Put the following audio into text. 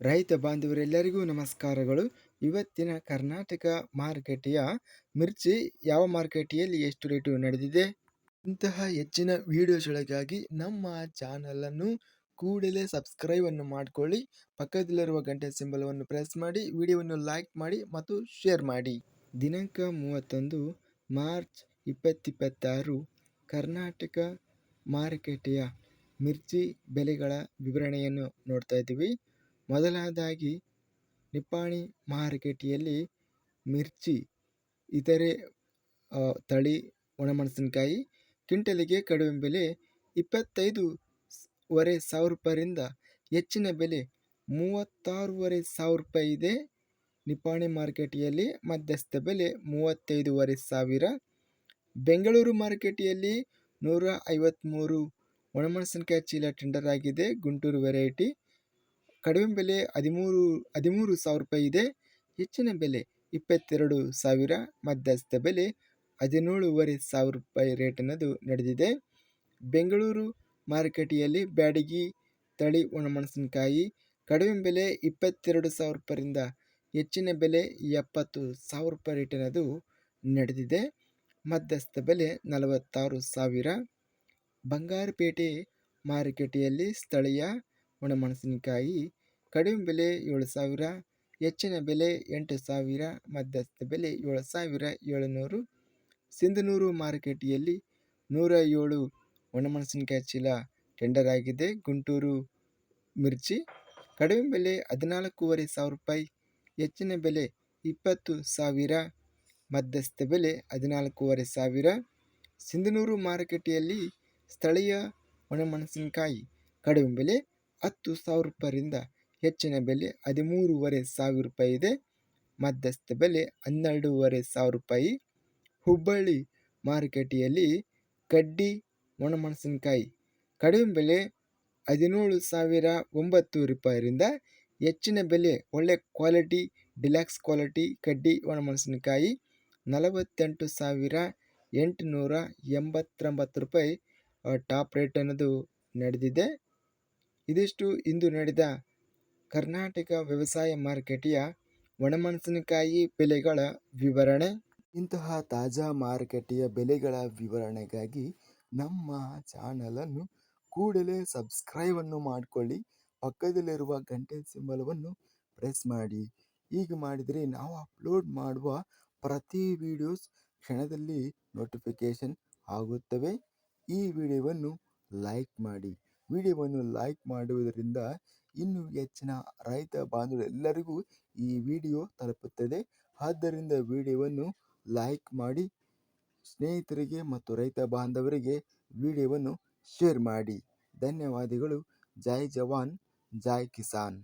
ರೈತ ಬಾಂಧವರೆಲ್ಲರಿಗೂ ನಮಸ್ಕಾರಗಳು. ಇವತ್ತಿನ ಕರ್ನಾಟಕ ಮಾರುಕಟ್ಟೆಯ ಮಿರ್ಚಿ ಯಾವ ಮಾರುಕಟ್ಟೆಯಲ್ಲಿ ಎಷ್ಟು ರೇಟು ನಡೆದಿದೆ? ಇಂತಹ ಹೆಚ್ಚಿನ ವಿಡಿಯೋಸ್ಗಳಿಗಾಗಿ ನಮ್ಮ ಚಾನಲನ್ನು ಕೂಡಲೇ ಸಬ್ಸ್ಕ್ರೈಬ್ ಅನ್ನು ಮಾಡಿಕೊಳ್ಳಿ. ಪಕ್ಕದಲ್ಲಿರುವ ಗಂಟೆ ಸಿಂಬಲವನ್ನು ಪ್ರೆಸ್ ಮಾಡಿ, ವಿಡಿಯೋವನ್ನು ಲೈಕ್ ಮಾಡಿ ಮತ್ತು ಶೇರ್ ಮಾಡಿ. ದಿನಾಂಕ 31 ಮಾರ್ಚ್ 2026 ಕರ್ನಾಟಕ ಮಾರುಕಟ್ಟೆಯ ಮಿರ್ಚಿ ಬೆಲೆಗಳ ವಿವರಣೆಯನ್ನು ನೋಡ್ತಾ ಇದ್ದೀವಿ. ಮೊದಲನೇದಾಗಿ ನಿಪ್ಪಾಣಿ ಮಾರುಕಟ್ಟೆಯಲ್ಲಿ ಮಿರ್ಚಿ ಇತರೆ ತಳಿ ಒಣಮೆಣಸಿನಕಾಯಿ ಕ್ವಿಂಟಲಿಗೆ ಕಡಿಮೆ ಬೆಲೆ 25,500 ರೂಪಾಯಿಯಿಂದ ಹೆಚ್ಚಿನ ಬೆಲೆ 36,500 ಇದೆ. ನಿಪ್ಪಾಣಿ ಮಾರುಕಟ್ಟೆಯಲ್ಲಿ ಮಧ್ಯಸ್ಥ ಬೆಲೆ 35,500. ಬೆಂಗಳೂರು ಮಾರುಕಟ್ಟೆಯಲ್ಲಿ 153 ಒಣಮೆಣಸಿನಕಾಯಿ ಚೀಲ ಟೆಂಡರ್ ಆಗಿದೆ. ಗುಂಟೂರು ವೆರೈಟಿ ಕಡಿಮೆ ಬೆಲೆ 13,000 ರೂಪಾಯಿ ಇದೆ. ಹೆಚ್ಚಿನ ಬೆಲೆ 22,000. ಮಧ್ಯಸ್ಥ ಬೆಲೆ 17,500 ರೂಪಾಯಿ ರೇಟ್ ಅನ್ನೋದು ನಡೆದಿದೆ. ಬೆಂಗಳೂರು ಮಾರುಕಟ್ಟೆಯಲ್ಲಿ ಬ್ಯಾಡಗಿ ತಳಿ ಒಣಮೆಣಸಿನಕಾಯಿ ಕಡಿಮೆ ಬೆಲೆ 22,000 ರೂಪಾಯಿಯಿಂದ ಹೆಚ್ಚಿನ ಬೆಲೆ 70,000 ರೂಪಾಯಿ ರೇಟ್ ಅನ್ನೋದು ನಡೆದಿದೆ. ಮಧ್ಯಸ್ಥ ಬೆಲೆ 46,000. ಬಂಗಾರಪೇಟೆ ಮಾರುಕಟ್ಟೆಯಲ್ಲಿ ಸ್ಥಳೀಯ ಒಣಮೆಣಸಿನಕಾಯಿ ಕಡಿಮೆ ಬೆಲೆ 7,000, ಹೆಚ್ಚಿನ ಬೆಲೆ 8,000, ಮಧ್ಯಸ್ಥ ಬೆಲೆ 7,700. ಸಿಂಧನೂರು ಮಾರುಕಟ್ಟೆಯಲ್ಲಿ 107 ಒಣಮೆಣಸಿನಕಾಯಿ ಚೀಲ ಟೆಂಡರ್ ಆಗಿದೆ. ಗುಂಟೂರು ಮಿರ್ಚಿ ಕಡಿಮೆ ಬೆಲೆ 14,500 ರೂಪಾಯಿ, ಹೆಚ್ಚಿನ ಬೆಲೆ 20,000, ಮಧ್ಯಸ್ಥ ಬೆಲೆ 14,500. ಸಿಂಧನೂರು ಮಾರುಕಟ್ಟೆಯಲ್ಲಿ ಸ್ಥಳೀಯ ಒಣಮೆಣಸಿನಕಾಯಿ ಕಡಿಮೆ ಬೆಲೆ 10,000 ರೂಪಾಯಿಯಿಂದ ಹೆಚ್ಚಿನ ಬೆಲೆ 13,500 ರೂಪಾಯಿ ಇದೆ. ಮಧ್ಯಸ್ಥ ಬೆಲೆ 12,500 ರೂಪಾಯಿ. ಹುಬ್ಬಳ್ಳಿ ಮಾರುಕಟ್ಟೆಯಲ್ಲಿ ಕಡ್ಡಿ ಒಣಮೆಣಸಿನಕಾಯಿ ಕಡಿಮೆ ಬೆಲೆ 17,900 ರೂಪಾಯಿರಿಂದ ಹೆಚ್ಚಿನ ಬೆಲೆ ಒಳ್ಳೆ ಕ್ವಾಲಿಟಿ ಡಿಲಕ್ಸ್ ಕ್ವಾಲಿಟಿ ಕಡ್ಡಿ ಒಣಮೆಣಸಿನಕಾಯಿ 48,889 ರೂಪಾಯಿ ಟಾಪ್ ರೇಟ್ ಅನ್ನೋದು ನಡೆದಿದೆ. ಇದಿಷ್ಟು ಇಂದು ನಡೆದ ಕರ್ನಾಟಕ ವ್ಯವಸಾಯ ಮಾರುಕಟ್ಟೆಯ ಒಣಮೆಣಸಿನಕಾಯಿ ಬೆಲೆಗಳ ವಿವರಣೆ. ಇಂತಹ ತಾಜಾ ಮಾರುಕಟ್ಟೆಯ ಬೆಲೆಗಳ ವಿವರಣೆಗಾಗಿ ನಮ್ಮ ಚಾನಲನ್ನು ಕೂಡಲೇ ಸಬ್ಸ್ಕ್ರೈಬ್ ಅನ್ನು ಮಾಡಿಕೊಳ್ಳಿ. ಪಕ್ಕದಲ್ಲಿರುವ ಗಂಟೆ ಸಿಂಬಲವನ್ನು ಪ್ರೆಸ್ ಮಾಡಿ. ಹೀಗೆ ಮಾಡಿದರೆ ನಾವು ಅಪ್ಲೋಡ್ ಮಾಡುವ ಪ್ರತಿ ವಿಡಿಯೋಸ್ ಕ್ಷಣದಲ್ಲಿ ನೋಟಿಫಿಕೇಶನ್ ಆಗುತ್ತವೆ. ಈ ವಿಡಿಯೋವನ್ನು ಲೈಕ್ ಮಾಡಿ. ವಿಡಿಯೋವನ್ನು ಲೈಕ್ ಮಾಡುವುದರಿಂದ ಇನ್ನೂ ಹೆಚ್ಚಿನ ರೈತ ಬಾಂಧವರೆಲ್ಲರಿಗೂ ಈ ವಿಡಿಯೋ ತಲುಪುತ್ತದೆ. ಆದ್ದರಿಂದ ವಿಡಿಯೋವನ್ನು ಲೈಕ್ ಮಾಡಿ, ಸ್ನೇಹಿತರಿಗೆ ಮತ್ತು ರೈತ ಬಾಂಧವರಿಗೆ ವಿಡಿಯೋವನ್ನು ಶೇರ್ ಮಾಡಿ. ಧನ್ಯವಾದಗಳು. ಜೈ ಜವಾನ್, ಜೈ ಕಿಸಾನ್.